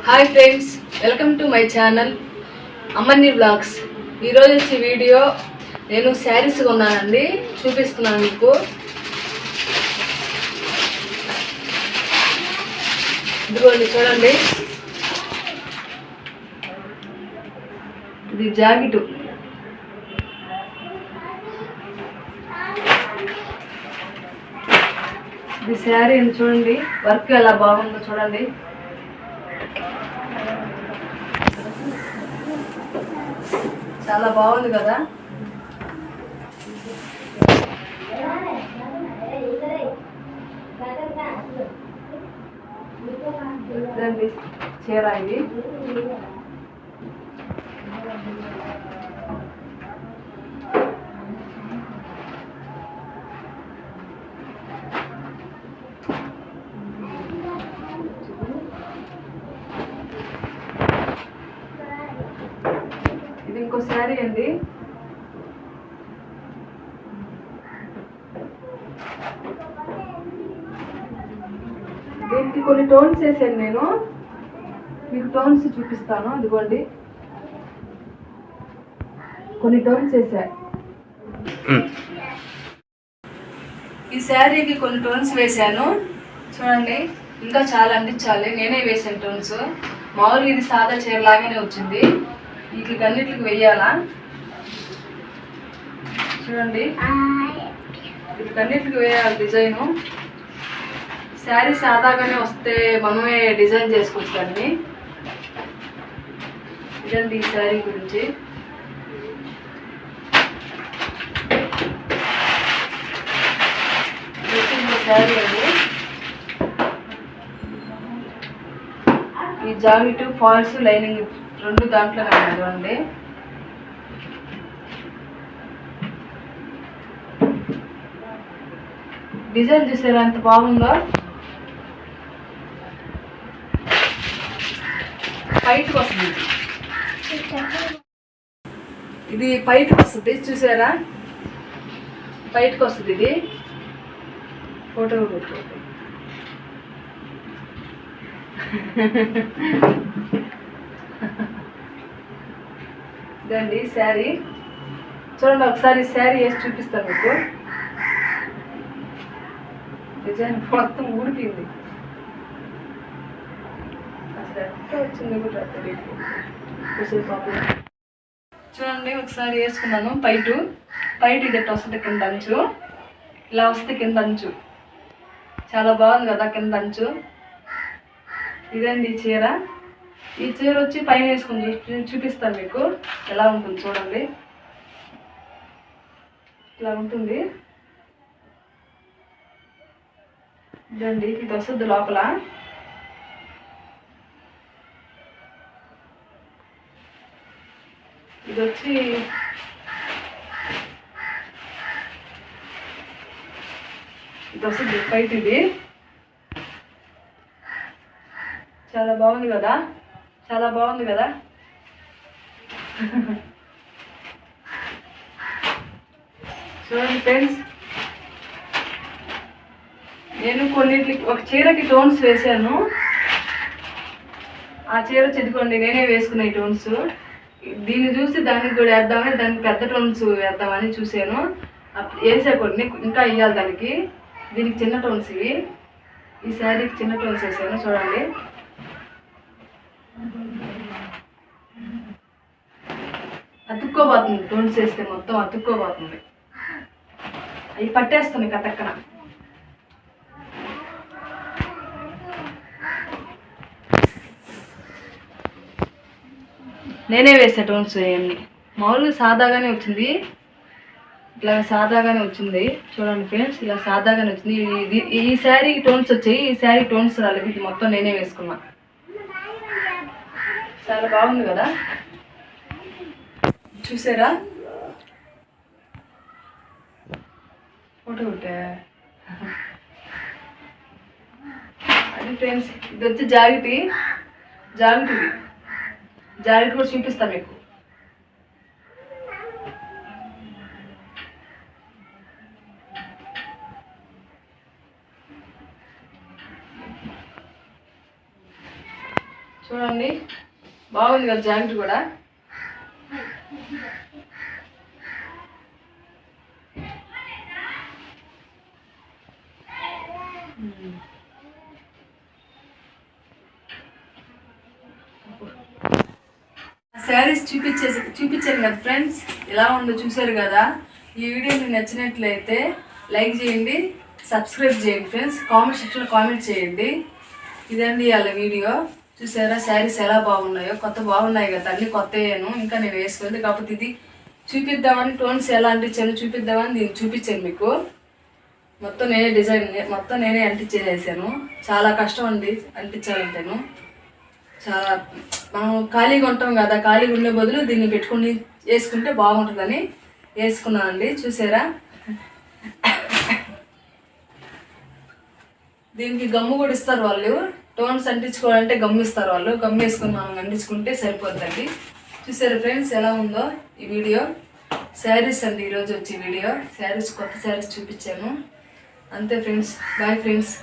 Hi friends, welcome to my channel అమ్మని vlogs. ఈరోజు వచ్చే వీడియో నేను శారీస్ కొన్నానండి, చూపిస్తున్నాను మీకు. ఇదిగోండి చూడండి, ఇది జాకెట్. ఇది శారీ అని చూడండి, వర్క్ ఎలా బాగుందో చూడండి. చాలా బాగుంది కదా. ఇదండి చీర. ఇది ఇది ఇంకో శారీ అండి. దీనికి కొన్ని టోన్స్ వేసాను నేను, మీకు టోన్స్ చూపిస్తాను. అదిగోండి, కొన్ని టోన్స్ వేసా. ఈ శారీకి కొన్ని టోన్స్ వేసాను చూడండి. ఇంకా చాలా అందించాలి, నేనే వేసాను టోన్స్. మామూలుగా ఇది సాదా చీర లాగానే వచ్చింది, వీటికన్నిటికి వెయ్యాలా చూడండి. వీటికన్నిటికి వేయాలి డిజైను. శారీ సాదాగానే వస్తే మనమే డిజైన్ చేసుకోవచ్చు దాన్ని. ఇదండి ఈ శారీ గురించి. శారీ అండి, ఈ జాకెట్ ఫాల్స్ లైనింగ్ రెండు దాంట్లోనే చూడండి. డిజైన్ చూసారా ఎంత బాగుందో. పైట్కి వస్తుంది, ఇది పైట్కి వస్తుంది చూసారా, పైట్కి వస్తుంది. ఇది ఫోటో పెట్టుకోండి. ఇదండి శారీ చూడండి. ఒకసారి శారీ వేసి చూపిస్తాను మీకు. డిజైన్ మొత్తం ఊడిపోయింది, అసలు ఎట్లా వచ్చింది కూడా తెలియదు. చూడండి ఒకసారి వేసుకున్నాను. పైట ఇది ఎట్లా వస్తుంది, కింద అంచు ఇలా వస్తుంది, కింద అంచు చాలా బాగుంది కదా, కింద అంచు. ఇదండి ఈ చీర. ఈ చీర వచ్చి పైన వేసుకుని చూపిస్తాను మీకు ఎలా ఉంటుంది చూడండి. ఇలా ఉంటుంది. ఇదండి ఇది వస్తుంది లోపల. ఇది వచ్చి ఇది వస్తుంది బయట. ఇది చాలా బాగుంది కదా, చాలా బాగుంది కదా. చూడండి ఫ్రెండ్స్, నేను కొన్నిటికి ఒక చీరకి టోన్స్ వేసాను. ఆ చీర చెదుకోండి నేనే వేసుకునే టోన్స్. దీన్ని చూసి దానికి కూడా వేద్దామని, దానికి పెద్ద టోన్స్ వేద్దామని చూసాను. వేసా కొన్ని, ఇంకా వేయాలి దానికి. దీనికి చిన్న టోన్స్ ఇవి. ఈ శారీకి చిన్న టోన్స్ వేసాను చూడండి. అతుక్కోబోతుంది, టోన్స్ వేస్తే మొత్తం అతుక్కోబోతుంది. అవి పట్టేస్తున్నాయి కటక్కన. నేనే వేసా టోన్స్ ఇవన్నీ. మామూలుగా సాదాగానే వచ్చింది, ఇట్లా సాదాగానే వచ్చింది చూడండి ఫ్రెండ్స్. ఇలా సాదాగానే వచ్చింది. ఈ శారీకి టోన్స్ వచ్చాయి, ఈ శారీ టోన్స్ రాలేదు. ఇది మొత్తం నేనే వేసుకున్నా. చాలా బాగుంది కదా, చూసారా. ఫోటో ఒకటే అది ఫ్రెండ్స్. ఇది వచ్చి జాకెట్. ఇది జాకెట్ కూడా చూపిస్తాను మీకు. చూడండి, బాగుంది కదా జాకెట్ కూడా. శారీస్ చూపించాను కదా ఫ్రెండ్స్, ఎలా ఉందో చూసారు కదా. ఈ వీడియో మీకు నచ్చినట్లయితే లైక్ చేయండి, సబ్స్క్రైబ్ చేయండి ఫ్రెండ్స్, కామెంట్ సెక్షన్లో కామెంట్ చేయండి. ఇదండి వాళ్ళ వీడియో. చూసారా శారీస్ ఎలా బాగున్నాయో, బాగున్నాయి కదా అన్నీ కొత్తయ్యాను. ఇంకా నేను వేసుకోలేదు, కాకపోతే ఇది చూపిద్దామని టోన్స్ ఎలా అంటించాను చూపిద్దామని దీన్ని చూపించాను మీకు. మొత్తం నేనే డిజైన్ మొత్తం నేనే అంటించేసాను. చాలా కష్టం అండి అంటించాలంటేను. చాలా మనం ఖాళీగా ఉంటాం కదా, ఖాళీగా ఉండే బదులు దీన్ని పెట్టుకుని వేసుకుంటే బాగుంటుందని వేసుకున్నానండి. చూసారా, దీనికి గమ్ము కూడా ఇస్తారు వాళ్ళు. టోన్స్ అంటించుకోవాలంటే గమ్ము ఇస్తారు వాళ్ళు. గమ్ము వేసుకుని మనం అంటించుకుంటే సరిపోతుందండి. చూసారా ఫ్రెండ్స్ ఎలా ఉందో ఈ వీడియో. శారీస్ అండి ఈరోజు వచ్చే వీడియో. శారీస్, కొత్త శారీస్ చూపించాను అంతే ఫ్రెండ్స్. Bye friends.